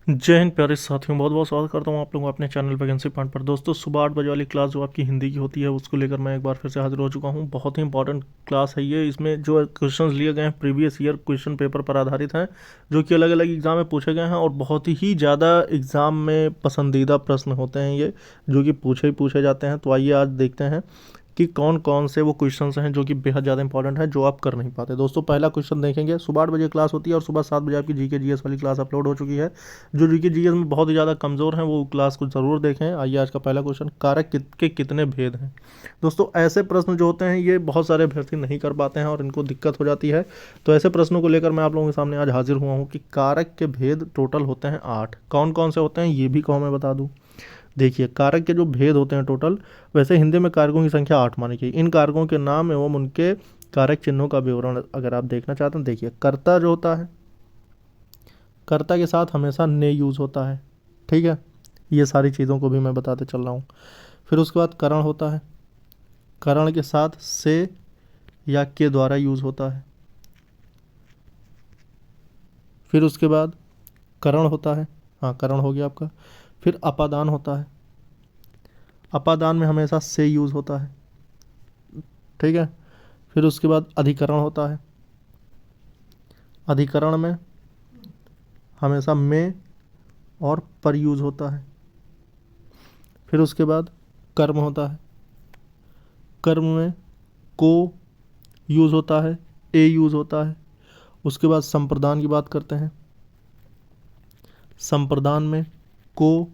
जय हिंद प्यारे साथियों, बहुत बहुत स्वागत करता हूँ आप लोगों को अपने चैनल वैकेंसी पॉइंट पर। दोस्तों, सुबह 8 बजे वाली क्लास जो आपकी हिंदी की होती है उसको लेकर मैं एक बार फिर से हाजिर हो चुका हूँ। बहुत ही इंपॉर्टेंट क्लास है ये। इसमें जो क्वेश्चंस लिए गए हैं प्रीवियस ईयर क्वेश्चन पेपर पर आधारित हैं, जो कि अलग अलग एग्जाम में पूछे गए हैं और बहुत ही ज़्यादा एग्जाम में पसंदीदा प्रश्न होते हैं ये, जो कि पूछे ही पूछे जाते हैं। तो आइए आज देखते हैं कि कौन कौन से वो क्वेश्चंस हैं जो कि बेहद ज़्यादा इंपॉर्टेंट है, जो आप कर नहीं पाते। दोस्तों, पहला क्वेश्चन देखेंगे। सुबह 8 बजे क्लास होती है और सुबह 7 बजे आपकी जीके जीएस वाली क्लास अपलोड हो चुकी है। जो जीके जीएस में बहुत ही ज़्यादा कमज़ोर हैं वो क्लास को ज़रूर देखें। आइए आज का पहला क्वेश्चन, कारक के कितने भेद हैं। दोस्तों, ऐसे प्रश्न जो होते हैं ये बहुत सारे अभ्यर्थी नहीं कर पाते हैं और इनको दिक्कत हो जाती है। तो ऐसे प्रश्नों को लेकर मैं आप लोगों के सामने आज हाजिर हुआ हूँ कि कारक के भेद टोटल होते हैं 8। कौन कौन से होते हैं ये भी कहो मैं बता दूँ। देखिए, कारक के जो भेद होते हैं टोटल, वैसे हिंदी में कारकों की संख्या 8 मानी गई। इन कारकों के नाम एवं उनके कारक चिन्हों का विवरण अगर आप देखना चाहते हैं, देखिए कर्ता जो होता है, कर्ता के साथ हमेशा ने यूज़ होता है। ठीक है, ये सारी चीज़ों को भी मैं बताते चल रहा हूँ। फिर उसके बाद करण होता है, करण के साथ से या के द्वारा यूज़ होता है। फिर उसके बाद करण होता है, हाँ करण हो गया आपका। फिर अपादान होता है, अपादान में हमेशा से यूज़ होता है। ठीक है। फिर उसके बाद अधिकरण होता है, अधिकरण में हमेशा में और पर यूज़ होता है। फिर उसके बाद कर्म होता है, कर्म में को यूज़ होता है, ए यूज़ होता है। उसके बाद संप्रदान की बात करते हैं, संप्रदान में को,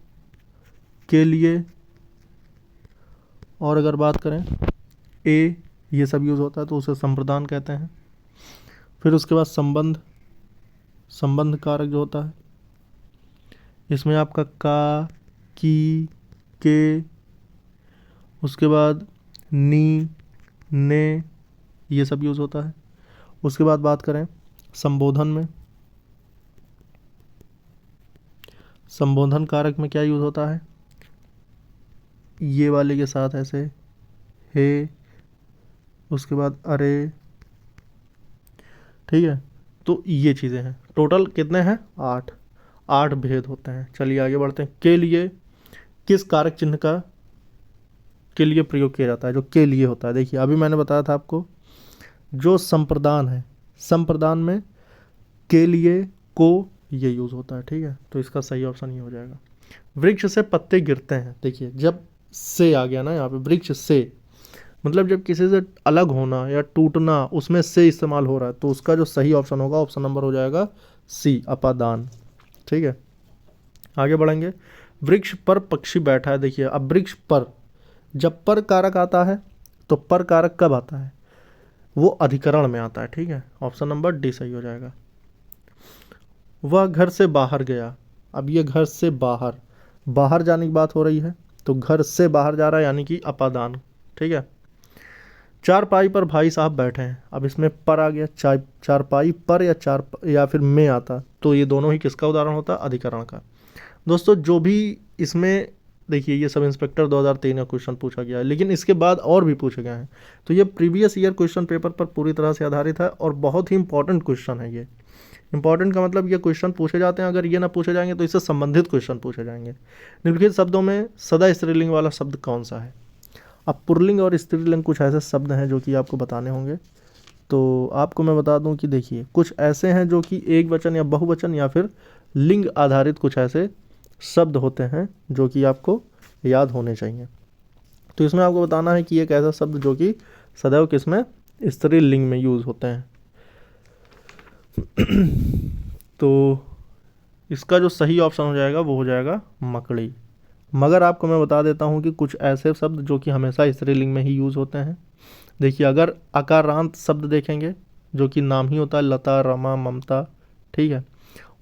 के लिए और अगर बात करें ए, ये सब यूज़ होता है तो उसे संप्रदान कहते हैं। फिर उसके बाद संबंध, संबंध कारक जो होता है, इसमें आपका का, की, के, उसके बाद नी, ने, ये सब यूज़ होता है। उसके बाद बात करें संबोधन में, संबोधन कारक में क्या यूज़ होता है, ये वाले के साथ ऐसे हे, उसके बाद अरे। ठीक है, तो ये चीज़ें हैं। टोटल कितने हैं, 8। 8 भेद होते हैं। चलिए आगे बढ़ते हैं। के लिए किस कारक चिन्ह का के लिए प्रयोग किया जाता है, जो के लिए होता है। देखिए, अभी मैंने बताया था आपको, जो संप्रदान है, संप्रदान में के लिए को ये यूज़ होता है। ठीक है, तो इसका सही ऑप्शन ये हो जाएगा। वृक्ष से पत्ते गिरते हैं, देखिए जब से आ गया ना यहाँ पे, वृक्ष से मतलब जब किसी से अलग होना या टूटना, उसमें से इस्तेमाल हो रहा है, तो उसका जो सही ऑप्शन होगा, ऑप्शन नंबर हो जाएगा सी, अपादान। ठीक है, आगे बढ़ेंगे। वृक्ष पर पक्षी बैठा है, देखिए अब वृक्ष पर, जब पर कारक आता है तो पर कारक कब आता है, वो अधिकरण में आता है। ठीक है, ऑप्शन नंबर डी सही हो जाएगा। वह घर से बाहर गया, अब ये घर से बाहर, बाहर जाने की बात हो रही है, तो घर से बाहर जा रहा है यानी कि अपादान। ठीक है। चारपाई पर भाई साहब बैठे हैं, अब इसमें पर आ गया, चारपाई पर या चार या फिर में आता, तो ये दोनों ही किसका उदाहरण होता है, अधिकरण का। दोस्तों, जो भी इसमें देखिए, ये सब इंस्पेक्टर 2003 का क्वेश्चन पूछा गया है, लेकिन इसके बाद और भी पूछे गए हैं। तो ये प्रीवियस ईयर क्वेश्चन पेपर पर पूरी तरह से आधारित है और बहुत ही इंपॉर्टेंट क्वेश्चन है ये। इंपॉर्टेंट का मतलब ये क्वेश्चन पूछे जाते हैं, अगर ये ना पूछे जाएंगे तो इससे संबंधित क्वेश्चन पूछे जाएंगे। निम्नलिखित शब्दों में सदा स्त्रीलिंग वाला शब्द कौन सा है। अब पुल्लिंग और स्त्रीलिंग कुछ ऐसे शब्द हैं जो कि आपको बताने होंगे। तो आपको मैं बता दूं कि देखिए, कुछ ऐसे हैं जो कि एक वचन या बहुवचन या फिर लिंग आधारित कुछ ऐसे शब्द होते हैं जो कि आपको याद होने चाहिए। तो इसमें आपको बताना है कि एक ऐसा शब्द जो कि सदैव किसमें, स्त्रीलिंग में यूज़ होते हैं। तो इसका जो सही ऑप्शन हो जाएगा वो हो जाएगा मकड़ी। मगर आपको मैं बता देता हूँ कि कुछ ऐसे शब्द जो कि हमेशा स्त्रीलिंग में ही यूज़ होते हैं। देखिए, अगर अकारांत शब्द देखेंगे जो कि नाम ही होता है, लता, रमा, ममता। ठीक है,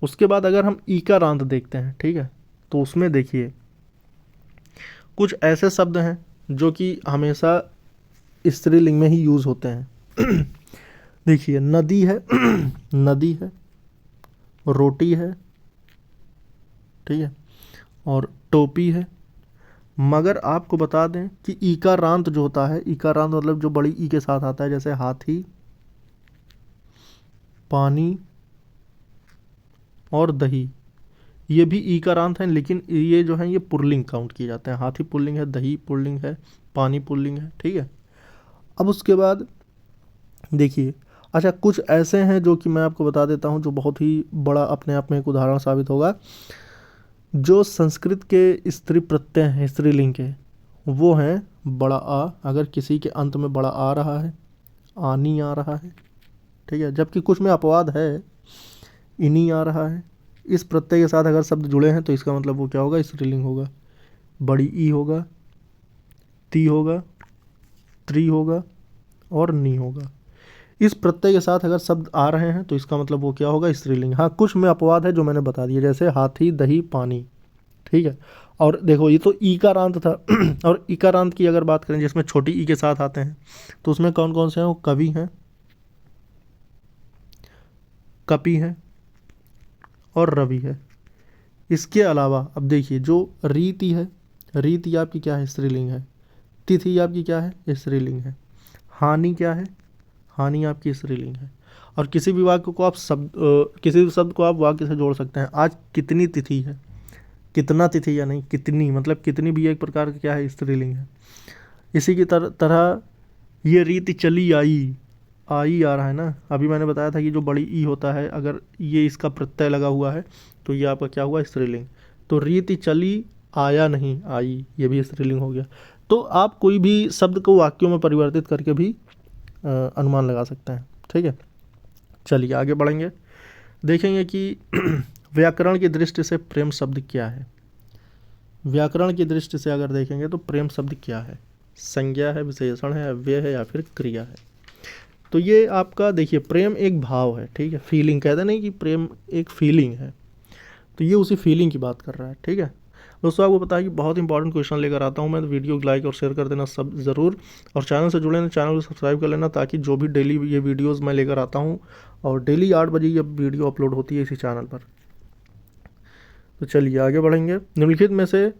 उसके बाद अगर हम ईकारांत देखते हैं, ठीक है, तो उसमें देखिए कुछ ऐसे शब्द हैं जो कि हमेशा स्त्रीलिंग में ही यूज़ होते हैं। देखिए, नदी है, नदी है, रोटी है, ठीक है, और टोपी है। मगर आपको बता दें कि ईकारांत जो होता है, ईकारांत मतलब जो बड़ी ई के साथ आता है, जैसे हाथी, पानी और दही, ये भी ईकारांत हैं, लेकिन ये जो है ये पुल्लिंग काउंट किए जाते हैं। हाथी पुल्लिंग है, दही पुल्लिंग है, पानी पुल्लिंग है, ठीक है। अब उसके बाद देखिए, अच्छा कुछ ऐसे हैं जो कि मैं आपको बता देता हूँ जो बहुत ही बड़ा अपने आप में एक उदाहरण साबित होगा। जो संस्कृत के स्त्री प्रत्यय हैं स्त्रीलिंग के, वो हैं बड़ा आ। अगर किसी के अंत में बड़ा आ रहा है, आनी आ रहा है, ठीक है, जबकि कुछ में अपवाद है, इनी आ रहा है, इस प्रत्यय के साथ अगर शब्द जुड़े हैं तो इसका मतलब वो क्या होगा, स्त्रीलिंग होगा। बड़ी ई होगा, ती होगा, त्री होगा और नी होगा। इस प्रत्यय के साथ अगर शब्द आ रहे हैं तो इसका मतलब वो क्या होगा, स्त्रीलिंग। हाँ, कुछ में अपवाद है जो मैंने बता दिया, जैसे हाथी, दही, पानी, ठीक है। और देखो ये तो ईकारांत था और ईकारांत की अगर बात करें जिसमें छोटी ई के साथ आते हैं तो उसमें कौन कौन से हैं, वो कवि हैं, कपि है और रवि है। इसके अलावा अब देखिए जो रीति है, रीति आपकी क्या है, स्त्रीलिंग है। तिथि आपकी क्या है, स्त्रीलिंग है। हानि क्या है, हानि आपकी स्त्रीलिंग है। और किसी भी वाक्य को आप किसी भी शब्द को आप वाक्य से जोड़ सकते हैं। आज कितनी तिथि है, कितना तिथि या नहीं, कितनी मतलब कितनी भी एक प्रकार का क्या है, स्त्रीलिंग है। इसी की तरह ये रीति चली आई, आई आ रहा है ना। अभी मैंने बताया था कि जो बड़ी ई होता है अगर ये इसका प्रत्यय लगा हुआ है तो ये आपका क्या हुआ, स्त्रीलिंग। तो रीति चली, आया नहीं, आई, ये भी स्त्रीलिंग हो गया। तो आप कोई भी शब्द को वाक्यों में परिवर्तित करके भी अनुमान लगा सकते हैं, ठीक है। चलिए आगे बढ़ेंगे, देखेंगे कि व्याकरण की दृष्टि से प्रेम शब्द क्या है। व्याकरण की दृष्टि से अगर देखेंगे तो प्रेम शब्द क्या है, संज्ञा है, विशेषण है, अव्यय है या फिर क्रिया है। तो ये आपका देखिए, प्रेम एक भाव है, ठीक है, फीलिंग कहते नहीं कि प्रेम एक फीलिंग है, तो ये उसी फीलिंग की बात कर रहा है, ठीक है। दोस्तों आपको पता है कि बहुत इंपॉर्टेंट क्वेश्चन लेकर आता हूँ मैं, तो वीडियो को लाइक और शेयर कर देना सब ज़रूर। और चैनल से जुड़े ना, चैनल को सब्सक्राइब कर लेना, ताकि जो भी डेली ये वीडियोज़ मैं लेकर आता हूँ, और डेली 8 बजे ये वीडियो अपलोड होती है इसी चैनल पर। तो चलिए आगे बढ़ेंगे। निम्नलिखित में से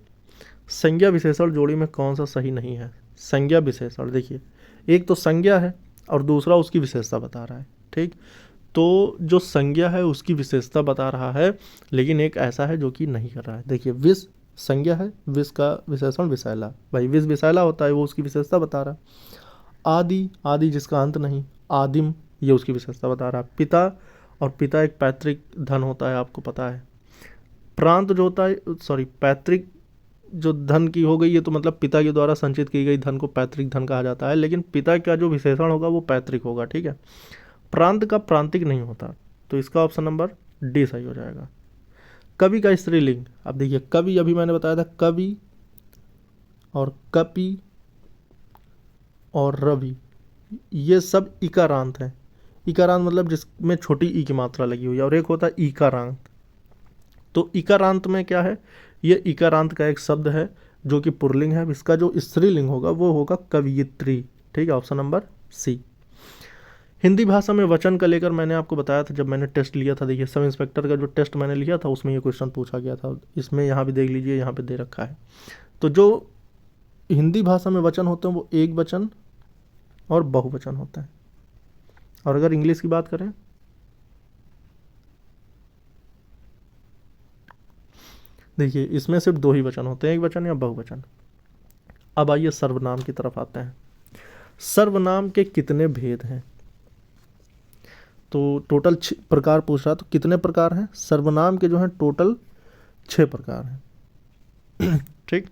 संज्ञा विशेषण जोड़ी में कौन सा सही नहीं है। संज्ञा विशेषण देखिए, एक तो संज्ञा है और दूसरा उसकी विशेषता बता रहा है, ठीक। तो जो संज्ञा है उसकी विशेषता बता रहा है, लेकिन एक ऐसा है जो कि नहीं कर रहा है। देखिए विष संज्ञा है, विष का विशेषण विषैला, भाई विष विषैला होता है, वो उसकी विशेषता बता रहा है। आदि, आदि जिसका अंत नहीं, आदिम, ये उसकी विशेषता बता रहा है। पिता, और पिता एक पैतृक धन होता है, आपको पता है। प्रांत जो होता है, सॉरी पैतृक जो धन की हो गई, ये तो मतलब पिता के द्वारा संचित की गई धन को पैतृक धन कहा जाता है, लेकिन पिता का जो विशेषण होगा वो पैतृक होगा, ठीक है। प्रांत का प्रांतिक नहीं होता, तो इसका ऑप्शन नंबर डी सही हो जाएगा। कवि का स्त्रीलिंग, अब देखिए कवि, अभी मैंने बताया था कवि और कपि और रवि, ये सब इकारांत हैं। इकारांत मतलब जिसमें छोटी ई की मात्रा लगी हुई है, और एक होता है इकारांत। तो इकारांत में क्या है, ये इकारांत का एक शब्द है जो कि पुल्लिंग है। इसका जो स्त्रीलिंग होगा वो होगा कवयित्री, ठीक है, ऑप्शन नंबर सी। हिंदी भाषा में वचन का लेकर मैंने आपको बताया था जब मैंने टेस्ट लिया था। देखिए सब इंस्पेक्टर का जो टेस्ट मैंने लिया था उसमें ये क्वेश्चन पूछा गया था। इसमें यहाँ भी देख लीजिए, यहाँ पे दे रखा है। तो जो हिंदी भाषा में वचन होते हैं वो एक वचन और बहुवचन होते हैं। और अगर इंग्लिश की बात करें, देखिए इसमें सिर्फ दो ही वचन होते हैं, एक वचन या बहुवचन। अब आइए सर्वनाम की तरफ आते हैं। सर्वनाम के कितने भेद हैं, तो टोटल 6 प्रकार पूछ रहा, तो कितने प्रकार हैं सर्वनाम के, जो हैं टोटल 6 प्रकार हैं ठीक,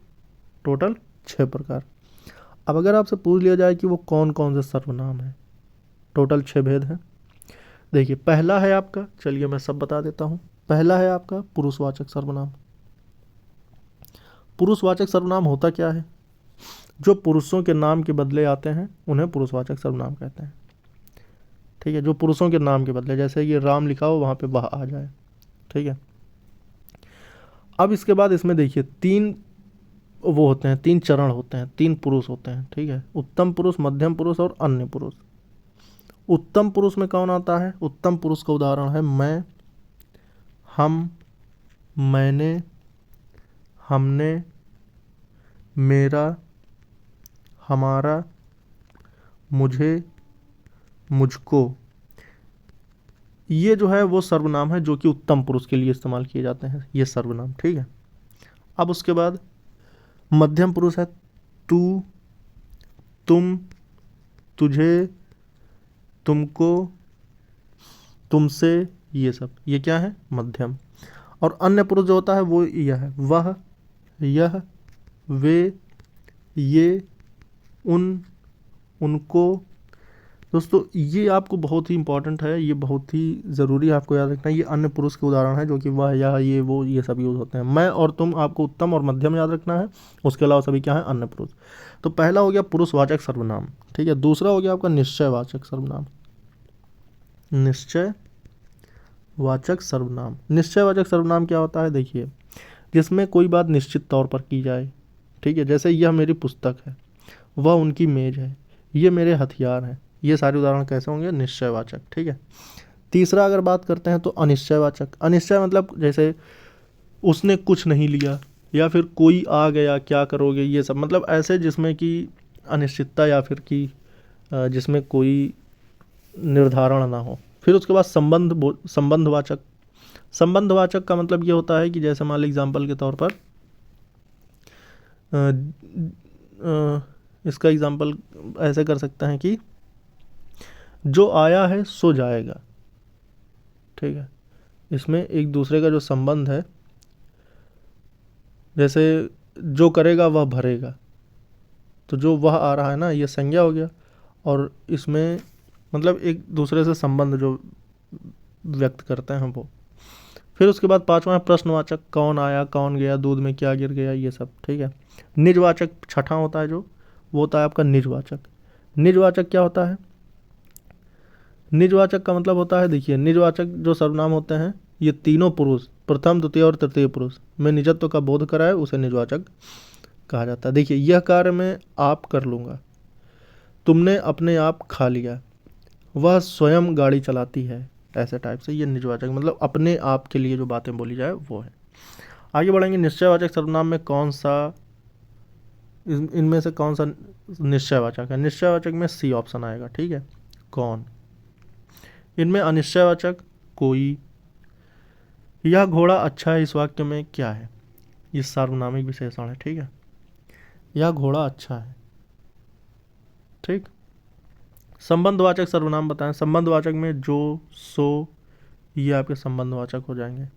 टोटल 6 प्रकार। अब अगर आपसे पूछ लिया जाए कि वो कौन कौन से सर्वनाम हैं, टोटल 6 भेद हैं। देखिए पहला है आपका, चलिए मैं सब बता देता हूँ। पहला है आपका पुरुषवाचक सर्वनाम। पुरुषवाचक सर्वनाम होता क्या है, जो पुरुषों के नाम के बदले आते हैं उन्हें पुरुषवाचक सर्वनाम कहते हैं, ठीक है। जो पुरुषों के नाम के बदले, जैसे ये राम लिखा हो वहाँ पे वह आ जाए, ठीक है। अब इसके बाद इसमें देखिए 3 वो होते हैं, 3 चरण होते हैं, 3 पुरुष होते हैं, ठीक है। उत्तम पुरुष, मध्यम पुरुष और अन्य पुरुष। उत्तम पुरुष में कौन आता है, उत्तम पुरुष का उदाहरण है मैं, हम, मैंने, हमने, मेरा, हमारा, मुझे, मुझको। ये जो है वो सर्वनाम है जो कि उत्तम पुरुष के लिए इस्तेमाल किए जाते हैं, ये सर्वनाम, ठीक है। अब उसके बाद मध्यम पुरुष है तू, तुम, तुझे, तुमको, तुमसे, ये सब, ये क्या है, मध्यम। और अन्य पुरुष जो होता है वो यह है, वह, यह, वे, ये, उन, उनको। दोस्तों ये आपको बहुत ही इंपॉर्टेंट है, ये बहुत ही ज़रूरी है आपको याद रखना है। ये अन्य पुरुष के उदाहरण है जो कि वह, यह, ये, वो, ये सब यूज़ होते हैं। मैं और तुम आपको उत्तम और मध्यम याद रखना है, उसके अलावा सभी क्या है, अन्य पुरुष। तो पहला हो गया पुरुषवाचक सर्वनाम, ठीक है। दूसरा हो गया आपका निश्चयवाचक सर्वनाम। निश्चयवाचक सर्वनाम, निश्चयवाचक सर्वनाम क्या होता है, देखिए, जिसमें कोई बात निश्चित तौर पर की जाए, ठीक है। जैसे यह मेरी पुस्तक है, वह उनकी मेज है, ये मेरे हथियार हैं। ये सारे उदाहरण कैसे होंगे, निश्चयवाचक, ठीक है। तीसरा अगर बात करते हैं तो अनिश्चयवाचक। अनिश्चय मतलब जैसे उसने कुछ नहीं लिया, या फिर कोई आ गया, क्या करोगे, ये सब, मतलब ऐसे जिसमें कि अनिश्चितता या फिर कि जिसमें कोई निर्धारण ना हो। फिर उसके बाद संबंधवाचक। संबंधवाचक का मतलब ये होता है कि जैसे मान लीजिए एग्जाम्पल के तौर पर इसका एग्जाम्पल ऐसे कर सकते हैं कि जो आया है सो जाएगा, ठीक है। इसमें एक दूसरे का जो संबंध है, जैसे जो करेगा वह भरेगा, तो जो वह आ रहा है ना, ये संज्ञा हो गया। और इसमें मतलब एक दूसरे से संबंध जो व्यक्त करते हैं वो। फिर उसके बाद पांचवा है प्रश्नवाचक, कौन आया, कौन गया, दूध में क्या गिर गया, ये सब, ठीक है। निजवाचक छठा होता है जो, वो होता है आपका निजवाचक। निजवाचक क्या होता है, निजवाचक का मतलब होता है, देखिए, निजवाचक जो सर्वनाम होते हैं ये तीनों पुरुष, प्रथम, द्वितीय और तृतीय पुरुष में निजत्व का बोध कराए उसे निजवाचक कहा जाता है। देखिए, यह कार्य मैं आप कर लूँगा, तुमने अपने आप खा लिया, वह स्वयं गाड़ी चलाती है, ऐसे टाइप से। ये निजवाचक मतलब अपने आप के लिए जो बातें बोली जाए वो है। आगे बढ़ेंगे, निश्चयवाचक सर्वनाम में कौन सा, इनमें से कौन सा निश्चयवाचक है। निश्चयवाचक में सी ऑप्शन आएगा, ठीक है, कौन। इनमें अनिश्चयवाचक कोई, यह घोड़ा अच्छा है, इस वाक्य में क्या है, ये सार्वनामिक विशेषण है, ठीक है। यह घोड़ा अच्छा है, ठीक। संबंधवाचक सर्वनाम बताएं। संबंधवाचक में जो, सो, ये आपके संबंधवाचक हो जाएंगे।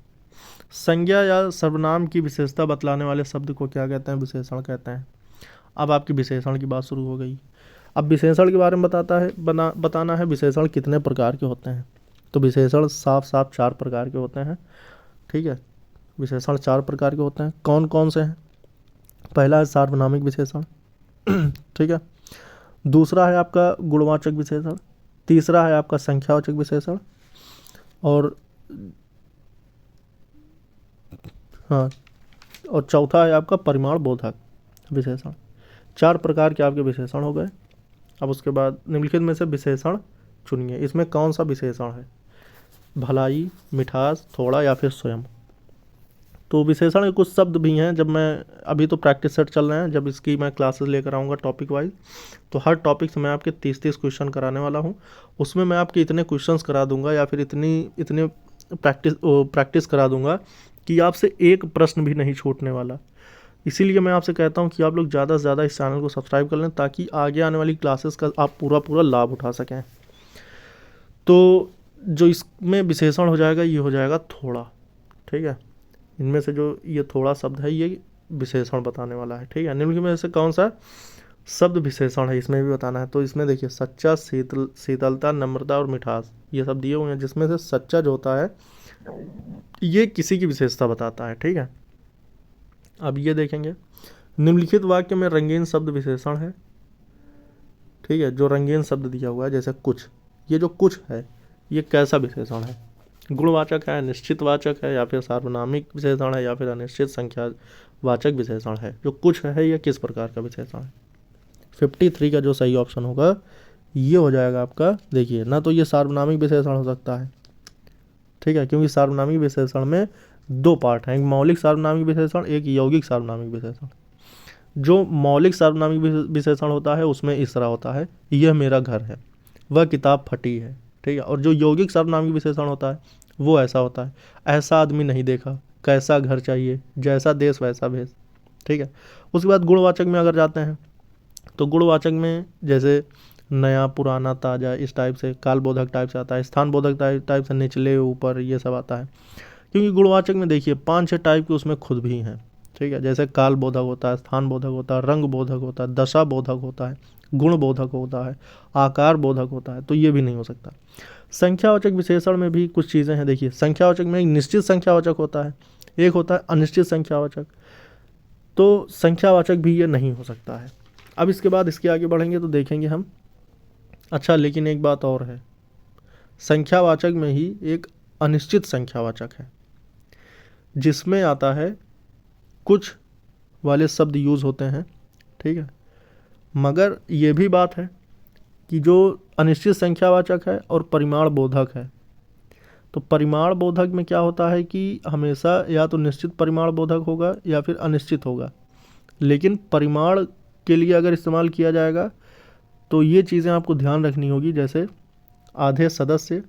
संज्ञा या सर्वनाम की विशेषता बतलाने वाले शब्द को क्या कहते हैं, विशेषण कहते हैं। अब आपकी विशेषण की बात शुरू हो गई। अब विशेषण के बारे में बताना है, विशेषण कितने प्रकार के होते हैं। तो विशेषण साफ साफ 4 प्रकार के होते हैं, ठीक है। विशेषण 4 प्रकार के होते हैं, कौन कौन से हैं। पहला है सार्वनामिक विशेषण, ठीक है। दूसरा है आपका गुणवाचक विशेषण। तीसरा है आपका संख्यावाचक विशेषण। और हाँ, और चौथा है आपका परिमाण बोधक विशेषण। 4 प्रकार के आपके विशेषण हो गए। अब उसके बाद निम्नलिखित में से विशेषण चुनिए, इसमें कौन सा विशेषण है, भलाई, मिठास, थोड़ा या फिर स्वयं। तो विशेषण के कुछ शब्द भी हैं, जब मैं अभी तो प्रैक्टिस सेट चल रहे हैं, जब इसकी मैं क्लासेस लेकर आऊँगा टॉपिक वाइज, तो हर टॉपिक से मैं आपके 30-30 क्वेश्चन कराने वाला हूँ। उसमें मैं आपके इतने क्वेश्चंस करा दूंगा या फिर इतने प्रैक्टिस करा दूंगा कि आपसे एक प्रश्न भी नहीं छूटने वाला। इसीलिए मैं आपसे कहता हूँ कि आप लोग ज़्यादा से ज़्यादा इस चैनल को सब्सक्राइब कर लें, ताकि आगे आने वाली क्लासेस का आप पूरा लाभ उठा सकें। तो जो इसमें विशेषण हो जाएगा, ये हो जाएगा थोड़ा, ठीक है। इनमें से जो ये थोड़ा शब्द है ये विशेषण बताने वाला है, ठीक है। निम्नलिखित में से कौन सा शब्द विशेषण है, इसमें भी बताना है। तो इसमें देखिए, सच्चा, शीतलता, नम्रता और मिठास, ये सब दिए हुए हैं, जिसमें से सच्चा जो होता है ये किसी की विशेषता बताता है, ठीक है। अब ये देखेंगे, निम्नलिखित वाक्य में रंगीन शब्द विशेषण है, ठीक है। जो रंगीन शब्द दिया हुआ है, जैसे कुछ, ये जो कुछ है ये कैसा विशेषण है, गुणवाचक है, निश्चितवाचक है, या फिर सार्वनामिक विशेषण है, या फिर अनिश्चित संख्यावाचक विशेषण है। जो कुछ है ये किस प्रकार का विशेषण है। 53 का जो सही ऑप्शन होगा ये हो जाएगा आपका। देखिए, ना तो ये सार्वनामिक विशेषण हो सकता है, ठीक है, क्योंकि सार्वनामिक विशेषण में 2 पार्ट हैं, एक मौलिक सार्वनामिक विशेषण, एक यौगिक सार्वनामिक विशेषण। जो मौलिक सार्वनामिक विशेषण होता है उसमें इस तरह होता है, यह मेरा घर है, वह किताब फटी है, ठीक है। और जो यौगिक सर्वनाम की विशेषण होता है वो ऐसा होता है, ऐसा आदमी नहीं देखा, कैसा घर चाहिए, जैसा देश वैसा भेष, ठीक है। उसके बाद गुणवाचक में अगर जाते हैं तो गुणवाचक में जैसे नया, पुराना, ताज़ा, इस टाइप से, कालबोधक टाइप से आता है, स्थान बोधक टाइप से निचले, ऊपर, ये सब आता है। क्योंकि गुणवाचक में देखिए 5-6 टाइप के उसमें खुद भी हैं, ठीक है। जैसे काल बोधक होता है, स्थान बोधक होता है, रंग बोधक होता है, दशा बोधक होता है, गुण बोधक होता है, आकार बोधक होता है, तो ये भी नहीं हो सकता। संख्यावाचक विशेषण में भी कुछ चीज़ें हैं। देखिए संख्यावाचक में एक निश्चित संख्यावाचक होता है, एक होता है अनिश्चित संख्यावाचक, तो संख्यावाचक भी ये नहीं हो सकता है। अब इसके बाद इसके आगे बढ़ेंगे तो देखेंगे हम। अच्छा, लेकिन एक बात और है, संख्यावाचक में ही एक अनिश्चित संख्यावाचक है, जिसमें आता है कुछ वाले शब्द यूज़ होते हैं, ठीक है। मगर ये भी बात है कि जो अनिश्चित संख्यावाचक है और परिमाण बोधक है, तो परिमाण बोधक में क्या होता है कि हमेशा या तो निश्चित परिमाण बोधक होगा या फिर अनिश्चित होगा। लेकिन परिमाण के लिए अगर इस्तेमाल किया जाएगा तो ये चीज़ें आपको ध्यान रखनी होगी, जैसे आधे सदस्य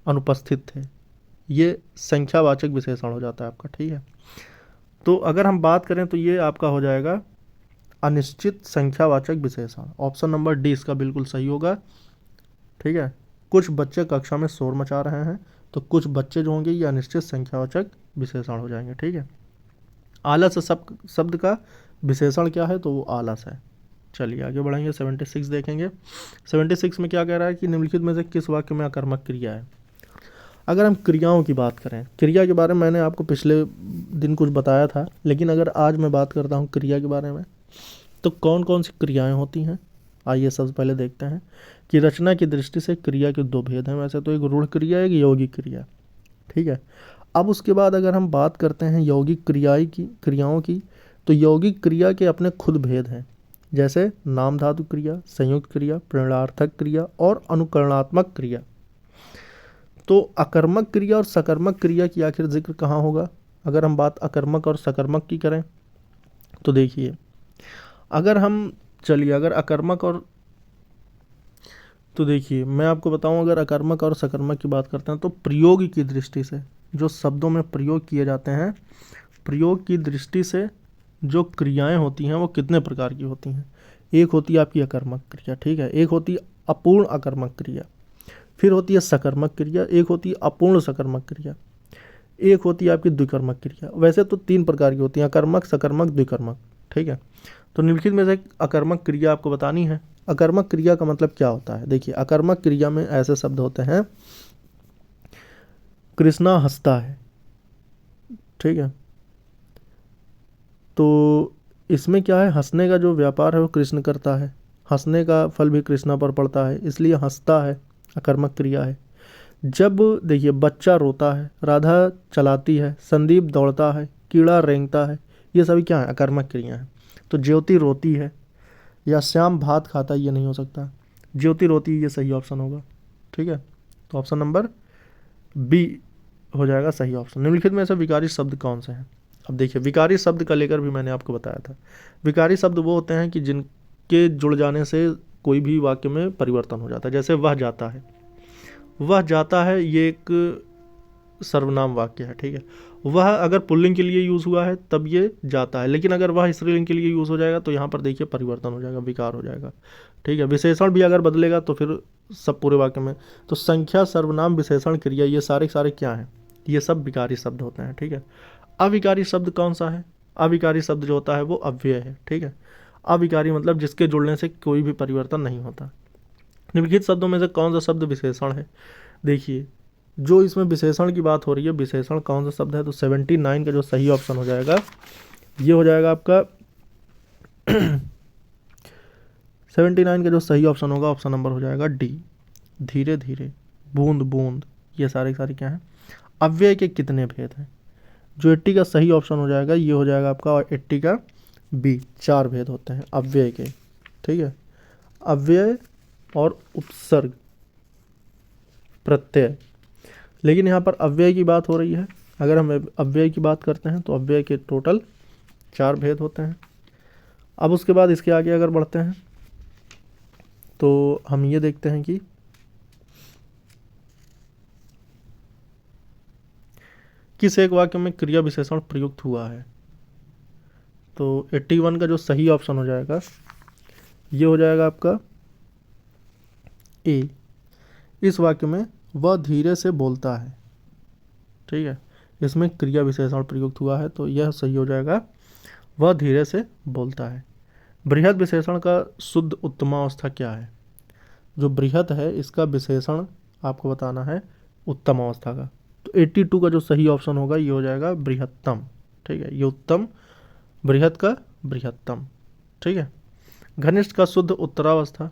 अनुपस्थित थे, ये संख्यावाचक विशेषण हो जाता है आपका, ठीक है। तो अगर हम बात करें तो ये आपका हो जाएगा अनिश्चित संख्यावाचक विशेषण। ऑप्शन नंबर डी इसका बिल्कुल सही होगा, ठीक है। कुछ बच्चे कक्षा में शोर मचा रहे हैं, तो कुछ बच्चे जो होंगे ये अनिश्चित संख्यावाचक विशेषण हो जाएंगे, ठीक है। आलस शब्द का विशेषण क्या है, तो वो आलस है। चलिए आगे बढ़ेंगे, 76 देखेंगे। 76 में क्या कह रहा है कि निम्नलिखित में से किस वाक्य में अकर्मक क्रिया है। अगर हम क्रियाओं की बात करें, क्रिया के बारे में मैंने आपको पिछले दिन कुछ बताया था, लेकिन अगर आज मैं बात करता हूँ क्रिया के बारे में, तो कौन कौन सी क्रियाएं होती हैं, आइए सबसे पहले देखते हैं कि रचना की दृष्टि से क्रिया के दो भेद हैं। वैसे तो एक रूढ़ क्रिया, एक यौगिक क्रिया, ठीक है। अब उसके बाद अगर हम बात करते हैं यौगिक क्रियाओं की, तो यौगिक क्रिया के अपने खुद भेद हैं, जैसे नाम धातु क्रिया, संयुक्त क्रिया, प्रेरणार्थक क्रिया और अनुकरणात्मक क्रिया। तो अकर्मक क्रिया और सकर्मक क्रिया की आखिर जिक्र कहाँ होगा। अगर हम बात अकर्मक और सकर्मक की करें तो देखिए, अगर अकर्मक और, तो देखिए मैं आपको बताऊं, अगर अकर्मक और सकर्मक की बात करते हैं तो प्रयोग की दृष्टि से जो शब्दों में प्रयोग किए जाते हैं, प्रयोग की दृष्टि से जो क्रियाएं होती हैं वो कितने प्रकार की होती हैं। एक होती है आपकी अकर्मक क्रिया, ठीक है, एक होती है अपूर्ण अकर्मक क्रिया, फिर होती है सकर्मक क्रिया, एक होती है अपूर्ण सकर्मक क्रिया, एक होती है आपकी द्विकर्मक क्रिया। वैसे तो 3 प्रकार की होती हैं, अकर्मक, सकर्मक, द्विकर्मक, ठीक है। तो निम्नलिखित में से अकर्मक क्रिया आपको बतानी है। अकर्मक क्रिया का मतलब क्या होता है, देखिए अकर्मक क्रिया में ऐसे शब्द होते हैं, कृष्णा हंसता है, ठीक है। तो इसमें क्या है, हंसने का जो व्यापार है वो कृष्ण करता है, हंसने का फल भी कृष्णा पर पड़ता है, इसलिए हंसता है, अकर्मक क्रिया है। जब देखिए बच्चा रोता है, राधा चलाती है, संदीप दौड़ता है, कीड़ा रेंगता है, ये सभी क्या है, अकर्मक क्रिया है। तो ज्योति रोती है या श्याम भात खाता है, ये नहीं हो सकता, ज्योति रोती है, ये सही ऑप्शन होगा, ठीक है। तो ऑप्शन नंबर बी हो जाएगा सही ऑप्शन। निम्नलिखित में से विकारी शब्द कौन से हैं। अब देखिए विकारी शब्द का लेकर भी मैंने आपको बताया था। विकारी शब्द वो होते हैं कि जिनके जुड़ जाने से कोई भी वाक्य में परिवर्तन हो जाता है। जैसे वह जाता है, वह जाता है ये एक सर्वनाम वाक्य है, ठीक है। वह अगर पुल्लिंग के लिए यूज़ हुआ है तब ये जाता है, लेकिन अगर वह स्त्रीलिंग के लिए यूज़ हो जाएगा तो यहाँ पर देखिए परिवर्तन हो जाएगा, विकार हो जाएगा, ठीक है। विशेषण भी अगर बदलेगा तो फिर सब पूरे वाक्य में। तो संख्या, सर्वनाम, विशेषण, क्रिया, ये सारे क्या हैं, ये सब विकारी शब्द होते हैं, ठीक है। अविकारी शब्द कौन सा है, अविकारी शब्द जो होता है वो अव्यय है, ठीक है। अविकारी मतलब जिसके जुड़ने से कोई भी परिवर्तन नहीं होता। निम्नलिखित शब्दों में से कौन सा शब्द विशेषण है। देखिए जो इसमें विशेषण की बात हो रही है, विशेषण कौन सा शब्द है, तो 79 का जो सही ऑप्शन हो जाएगा ये हो जाएगा आपका 79 का जो सही ऑप्शन होगा, ऑप्शन नंबर हो जाएगा डी, धीरे धीरे, बूंद बूंद, ये सारे क्या हैं, अव्यय के कितने भेद हैं। जो 80 का सही ऑप्शन हो जाएगा ये हो जाएगा आपका, और 80 का बी, 4 भेद होते हैं अव्यय के, ठीक है। अव्यय और उपसर्ग, प्रत्यय, लेकिन यहाँ पर अव्यय की बात हो रही है। अगर हम अव्यय की बात करते हैं तो अव्यय के टोटल 4 भेद होते हैं। अब उसके बाद इसके आगे अगर बढ़ते हैं तो हम ये देखते हैं कि किस एक वाक्य में क्रिया विशेषण प्रयुक्त हुआ है? तो 81 का जो सही ऑप्शन हो जाएगा ये हो जाएगा आपका ए। इस वाक्य में वह धीरे से बोलता है, ठीक है, इसमें क्रिया विशेषण प्रयुक्त हुआ है, तो यह सही हो जाएगा, वह धीरे से बोलता है। बृहद विशेषण का शुद्ध उत्तमावस्था क्या है? जो बृहद है इसका विशेषण आपको बताना है उत्तम अवस्था का, तो 82 का जो सही ऑप्शन होगा ये हो जाएगा बृहत्तम, ठीक है, ये उत्तम, बृहद का बृहत्तम, ठीक है। घनिष्ठ का शुद्ध उत्तरावस्था,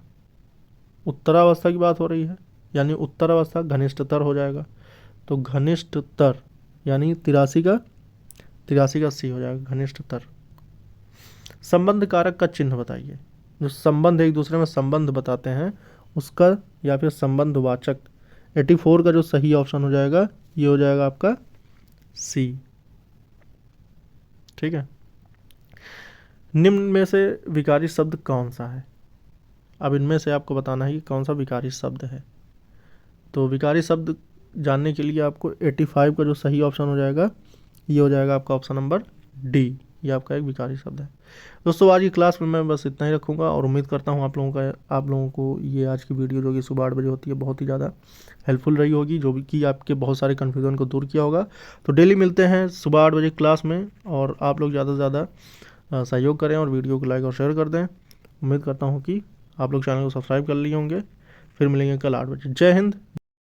उत्तरावस्था की बात हो रही है, यानी उत्तरावस्था घनिष्ठतर हो जाएगा, तो घनिष्ठतर यानी 83 का सी हो जाएगा घनिष्ठतर। संबंध कारक का चिन्ह बताइए। जो संबंध एक दूसरे में संबंध बताते हैं उसका या फिर संबंध वाचक, 84 का जो सही ऑप्शन हो जाएगा ये हो जाएगा आपका सी, ठीक है। निम्न में से विकारी शब्द कौन सा है? अब इनमें से आपको बताना है कि कौन सा विकारी शब्द है। तो विकारी शब्द जानने के लिए आपको 85 का जो सही ऑप्शन हो जाएगा ये हो जाएगा आपका ऑप्शन नंबर डी, ये आपका एक विकारी शब्द है। दोस्तों आज की क्लास में मैं बस इतना ही रखूँगा और उम्मीद करता हूँ आप लोगों को ये आज की वीडियो जो कि सुबह 8 बजे होती है बहुत ही ज़्यादा हेल्पफुल रही होगी, जो भी कि आपके बहुत सारे कन्फ्यूज़न को दूर किया होगा। तो डेली मिलते हैं सुबह 8 बजे क्लास में, और आप लोग ज़्यादा से ज़्यादा सहयोग करें और वीडियो को लाइक और शेयर कर दें। उम्मीद करता हूँ कि आप लोग चैनल को सब्सक्राइब कर लिए होंगे। फिर मिलेंगे कल 8 बजे। जय हिंद।